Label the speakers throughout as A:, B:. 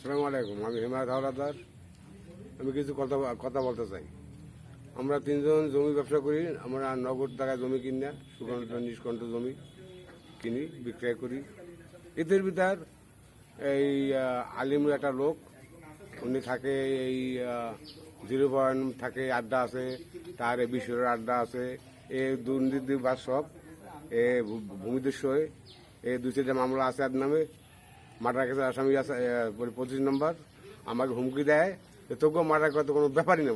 A: আসসালামু আলাইকুম। আমি হেমায়ত হাওলাদার। আমি কিছু কথা বলতে চাই। আমরা তিনজন জমি ব্যবসা করি। আমরা নগদ টাকা জমি কিনি না, সুকণ্ঠ নিষ্কণ্ঠ জমি কিনি, বিক্রয় করি। এদের ভিতর এই আলিম একটা লোক, উনি থাকে এই 0 থাকে, আড্ডা আছে, তার এই বিশ্বের আড্ডা আছে, এ দুর্নীতি বা সব এ ভূমিদস্য হয়ে এই 2-4টা মামলা আছে আর নামে। মার্ডার কেসের আসামি আছে 25 নম্বর। আমাকে হুমকি দেয়, তোকেও মার্ডার করতে কোনো ব্যাপারই না।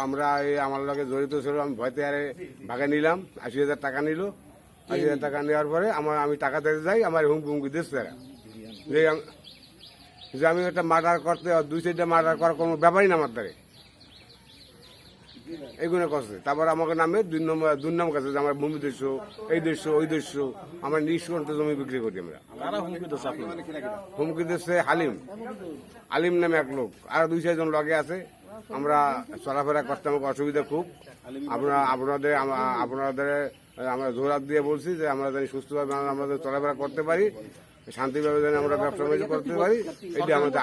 A: আমরা আমার লগে জড়িত ছিল। আমি ভয়তে আরে ভাগে নিলাম। 80,000 টাকা নিল। 80,000 টাকা নেওয়ার পরে আমি টাকা দিতে যাই, আমার হুমকি দিচ্ছে তারা যে আমি একটা মার্ডার করতে 2-4টা মার্ডার করার কোনো ব্যাপারই না আমার দ্বারে, এগুলো করছে। তারপর আমাকে নামে 2 নম্বর কাছে যে আমার ভূমি দৃশ্য, এই দৃশ্য, ওই দৃশ্য, আমার নিষ্কণ্ঠ জমি বিক্রি করি আমরা। হুমকি দিচ্ছে আলিম নামে এক লোক, আর 2-4 জন লগে আছে। আমরা চলাফেরা করতে আমাকে অসুবিধা খুব। আপনাদের আমরা জোরাত দিয়ে বলছি যে আমরা জানি সুস্থভাবে আমরা চলাফেরা করতে পারি, শান্তিভাবে যেন আমরা ব্যবসা বাণিজ্য করতে পারি। এটা আমাদের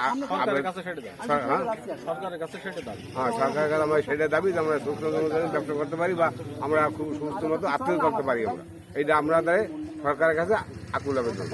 A: সরকারের কাছে আমরা সেটা দাবি যে আমরা সুস্থ ব্যবসা করতে পারি বা আমরা খুব সুস্থ মতো আত্মীয় করতে পারি। আমরা এইটা আমরা সরকারের কাছে আকুল আবেদন।